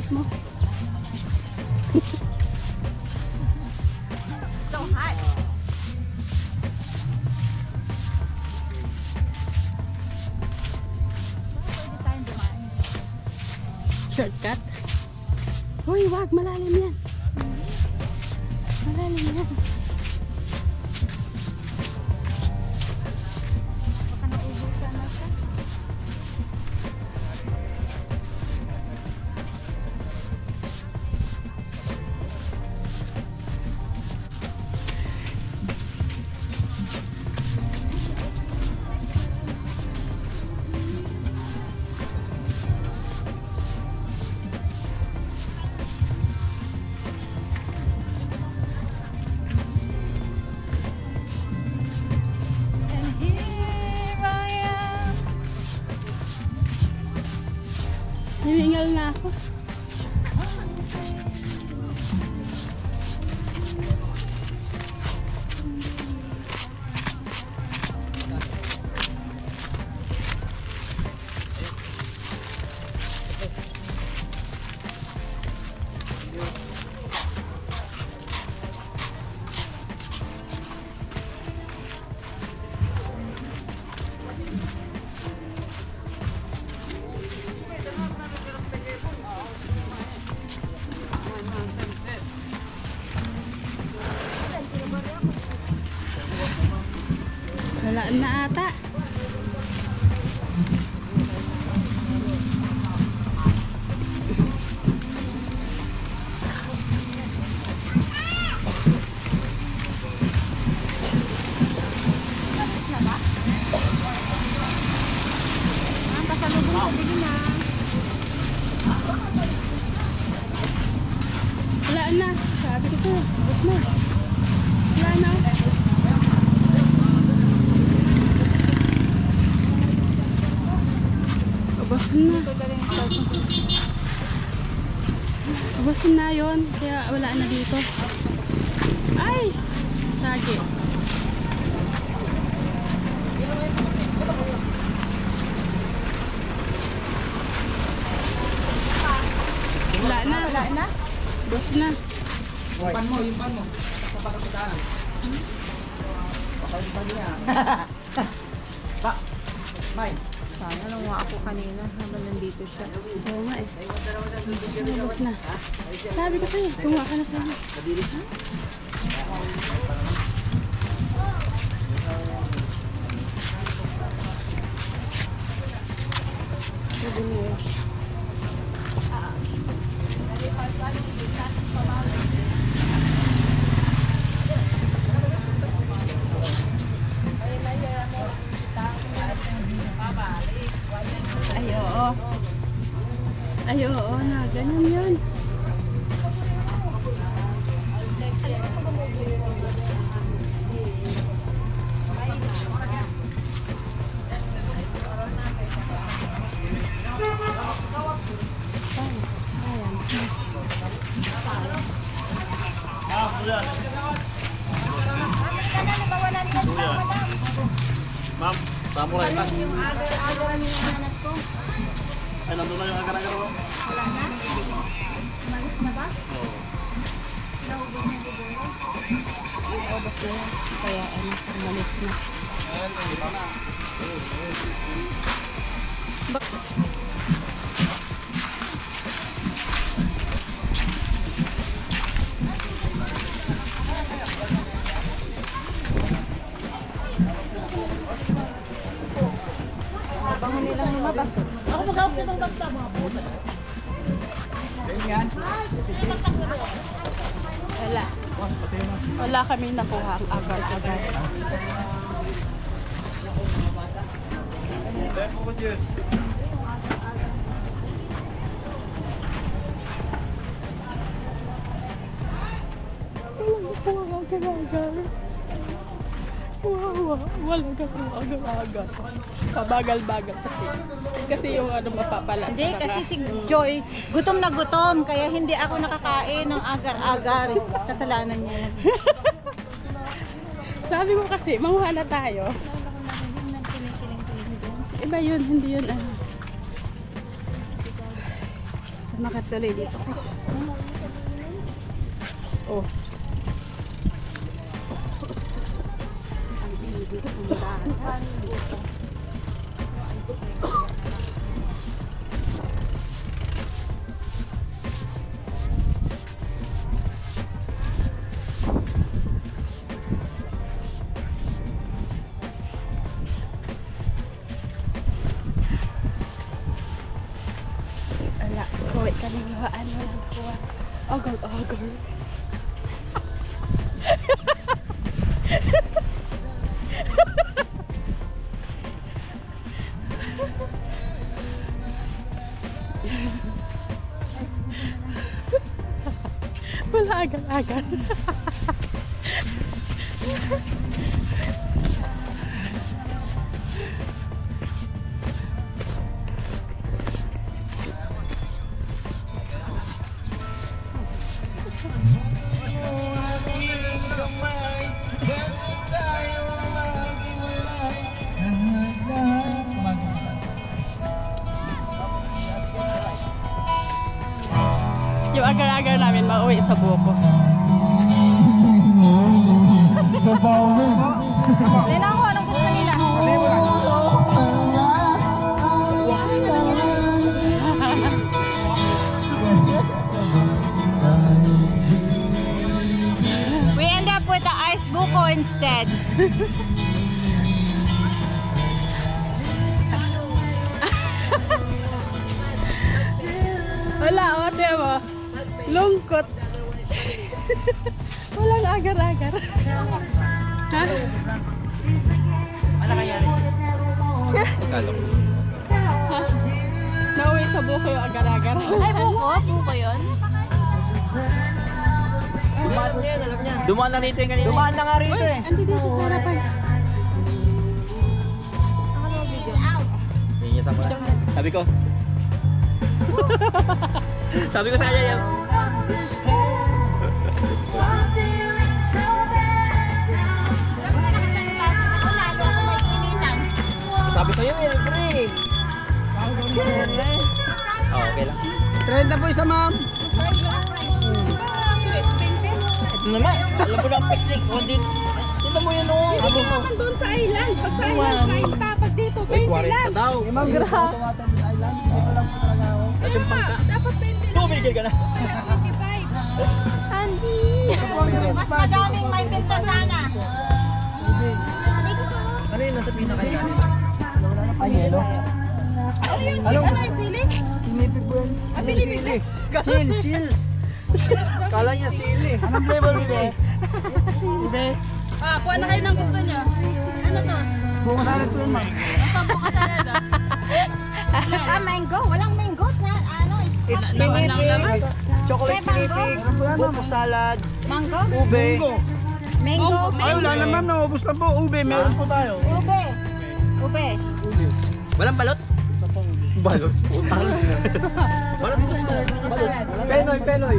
gupit mo. So hot. Pwede tayong dumaan. Shortcut. Uy, wag. Malalim yan. Malalim yan. Baka naubusan na siya. And here I am. Hiningal na ako. Wala na ata. Ang pasalubong sa bigin na. Wala na. Sabi ko to. Bus na. Wala na. Ubos na. Ubos na yun. Kaya wala na dito. Ay! Sagi. Wala na. Wala na? Ubos na. Yung pan mo. Sa pagkakitaan. Pakalipan niya. Pa. May. Sana nawa ako kanina habang nandito siya. Oo nga eh. Ubos na. Sabi ko sa'yo. Tunga ka na sa'yo. Sabi niyo. Ay, oo. Ay, oo na. Ganun yun. Ma'am, tamo lang ito. Yung agar-agar ni anak ko. Ay, nandun na yung agar-agar mo. Wala na? Umalis na ba? Oo. Naubos na siguro. Ubos na yan. Kaya ano, umalis na. Bango nilang lumabas. Ako mag-ausap ng basta mga puta. Ganyan. Wala. Wala kami nakuha ang agar-agar. Tempo ko, Diyos. Walang nakuha ang agar-agar. Wow, walang nakuha ang agar-agar. Kabagal-bagal kasi. Kasi yung ano mapapala. Hindi, kasi si Joy, gutom na gutom. Kaya hindi ako nakakain ng agar-agar. Kasalanan niya yan. Sabi ko kasi, manguha na tayo. Iba yun, hindi yun ano. Nakatuloy dito. Oh. Wala, kuwi kaming luhaan, walang kuha. Agol. Wala agad-agad. Yung agar-agar namin mauwi sa buko. Tingnan ko anong gusto nila. We end up with the ice buko instead. Wala, o, diba? Lungkot. Walang agar-agar. Ha? Ano kaya rin? Ikalo. Ha? Nauwi sa buko yung agar-agar. Ay, buko? Buko yun? Dumaan niya, alam niya. Dumaan na rito yung kanina. Dumaan na nga rito eh. Andi dito sa harapan. Niniyasan ko na. Sabi ko. Sabi ko sa kanya yan. Sabi sa'yo eh, pre. Oh, okay lang. 30 po isa, ma'am. Ito naman, alam mo na ang picnic. Tignan mo yun o. Doon sa island. Pag sa island, kain pa. Pag dito, 20 lang. 40 daw. Ma'am, grabe. Dito lang po talaga ako. Kasi pangka. Dapat 20 lang. Tumigil ka na. 25. Andy. Mas madaming may pinta sana. Ano yun nasa pinaka-ilalim? Ay, yelo. Ano yun? Anong- Ano yung sili? Pinipig po yan. Ah, pinipig. Chills. Kala niya sili. Anong flavor, Bibe? Bibe? Ah, kuha na kayo ng gusto niya. Ano to? Buko salad po yun, ma'am. Ang pambuka salad ah. Mango. Walang mango na ano. It's pinipig, chocolate pinipig, buko salad, Mango? ube. Mango? Ay, wala naman. Naubos na po. Ube, meron po tayo. Ube. Ube. Walang balot? Balot? Utang. Balot gusto. Balot. Penoy.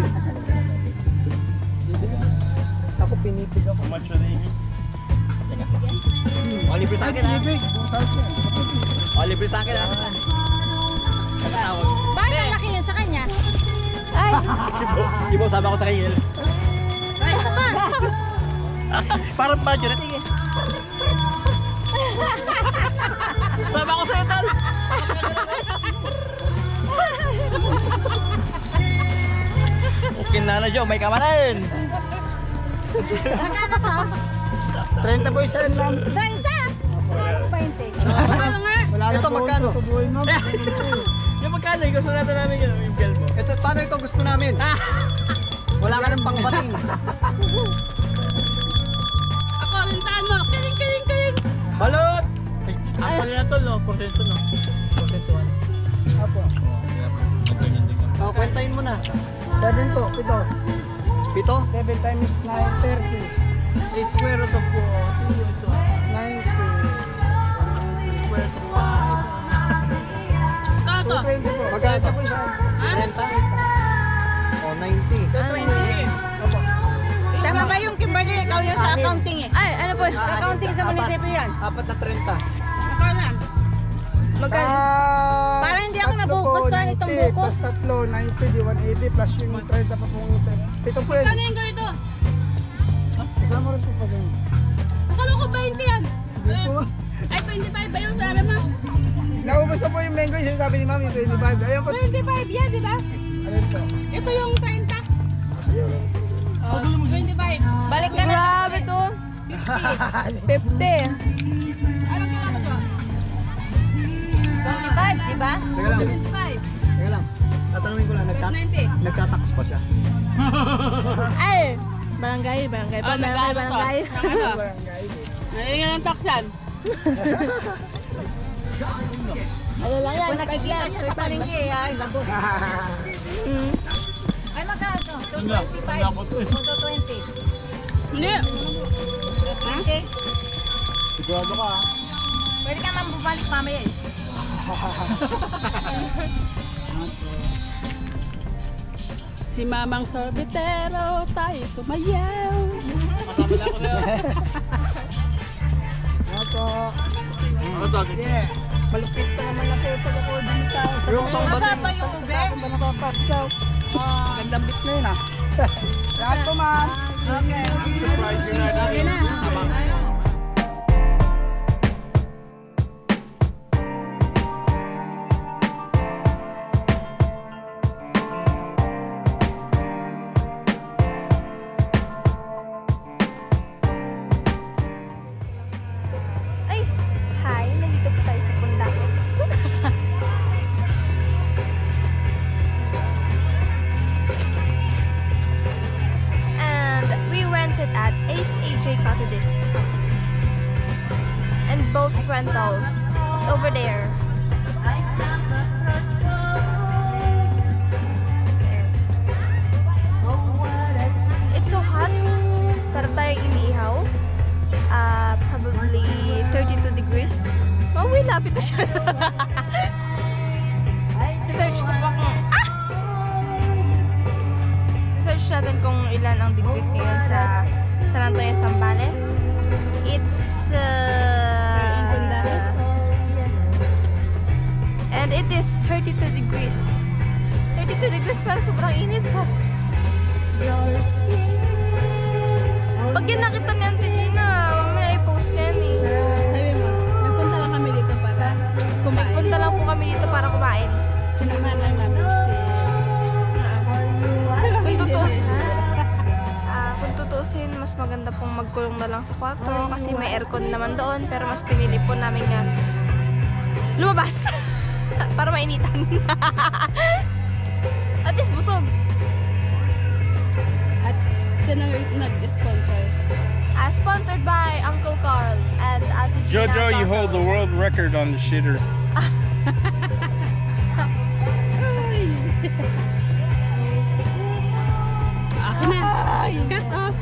Ako pinipig ako. O, libre sa akin ha. Pinipig. Buko salad po. O, libre sa akin ha. Bakit ang laki yun sa kanya? Ibo, sabi ako sa kigil. Parang budget. Sige. Sabi ako sa'yo, Tal. Okay na Jo, may kamanan. Magkano to? 30 po isa yan, ma'am. 30? 20. Wala na Ito, po. magkano? Susubuhin, ma'am. Yung magkano, gusto natin namin yun, yung bell mo. Ito, paano ito gusto namin? Wala ka ng pangbating. Ako, lintaan mo. Kiling. Balot! Ang pala na to, no? Porsyento, no? Porsyento, ano? Apo. Oh, kwentahin mo na. 7 po. Ito. Pito? 7 times 9, 30. A square root of 90. square root of Toto. 220 po. Magkano? 30 po isa. 30? O, 90. Opo. Tama ba yung Kimberly? Ikaw yun sa accounting eh. Ay, ano po? Accounting sa munisipyo yan. Apat na 30. Magkano? Magkano? Parang hindi ako nabugustuhan itong buko. Plus tatlo, 90, di 180, plus yung 30 pa pong isa. Ito po yan. Ano yung ganito? Kasama rin po pa din. Akala ko 20 yan. Ay, 25 ba yung sabi mo? Naubos na po yung mango yung sabi ni Mami, 25. Ayun po. 25 yan, di ba? Ayun po. Ito yung 30. Oh, 25. Balik ka na. Grabe to. 50. Anong kailangan ko? 25, di ba? Teka lang. 25. Teka lang. Tatanungin ko lang, 90. nagtatax pa siya. Ay! Barangay. Barangay. Nalingin ang taksan. Ano lang yan? Kung nakikita siya sa palengke, ay, lagot. Ay, magkano to? 225. 220. Hindi. Okay. Sigurado ka, ha? Pwede ka nang bumalik mamaya eh. Si Mamang Sorbetero, tayo sumayaw. Yeah. Malupit pa naman na po pag ako din tao sa Yung pang Masarap pa yung ube. Sa akin ba napapastaw? Gandang bit na yun ah. Lahat po ma'am. Okay. Okay na. Ay, hi. Nandito po tayo sa Pundakot. And we rented at Ace AJ Cottages. And boats rental. It's over there. It's so hot. Para tayong iniihaw. Probably 32 degrees. Uy, lapit na siya. Search ko pa kung... Search natin kung ilan ang degrees ngayon sa San Antonio, Zambales. It's... and it is 32 degrees. 32 degrees pero sobrang init ha. Pag yan nakita ni Auntie Gina, mamaya i-post yan eh. Sabi mo, nagpunta lang kami dito para kumain. Nagpunta lang po kami dito para kumain. Sinamahan lang namin si... Kung tutusin, mas maganda pong magkulong na lang sa kwarto kasi may aircon naman doon pero mas pinili po namin nga lumabas para mainitan. At least busog. At sino nag-sponsor? Sponsored by Uncle Carl and Ate Gina. Jojo, you Dozo. hold the world record on the shitter. Akin na. Cut off.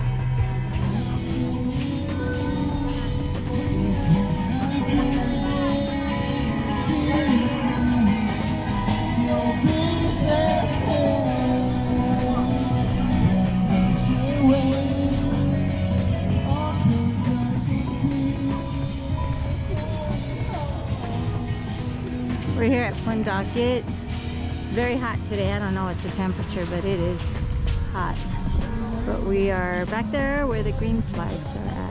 We're here at Pundakot. It's very hot today. I don't know what's the temperature, but it is hot. But we are back there where the green flags are at.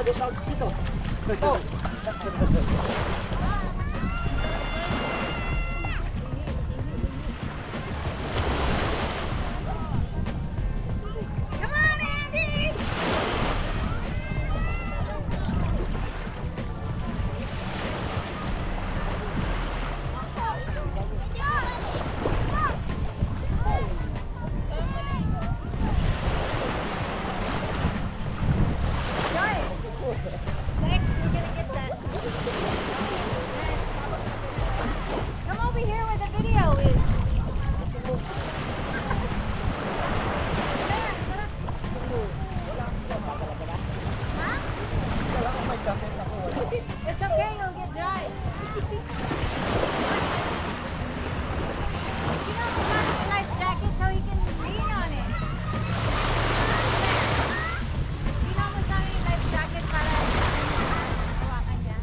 Come over here where the video is. It's okay, you'll get dry. You know, he got his life jacket so he can lean on it. Lean mo sa akin yung life jacket para hawakan niya.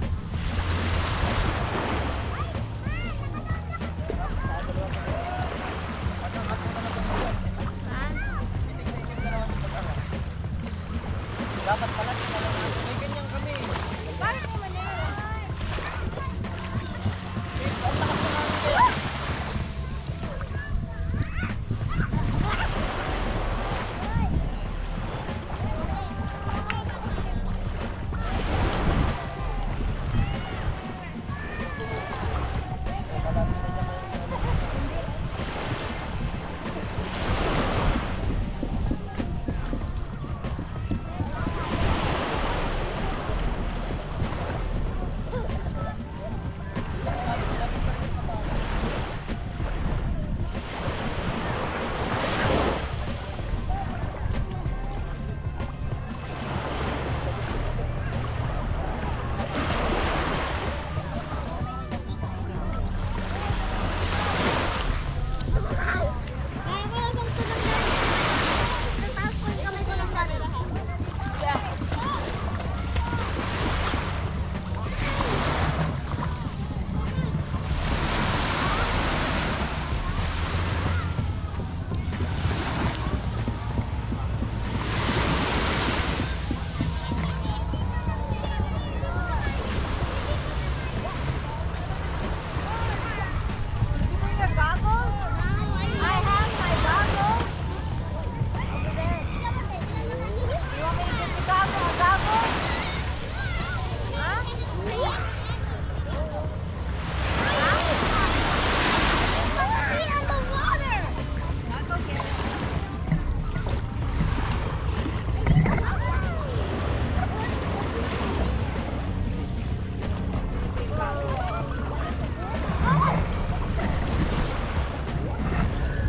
Dapat pala, may ganyan kami. Parang naman yun.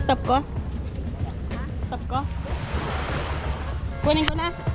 Stop ko? Stop ko? Kunin ko na.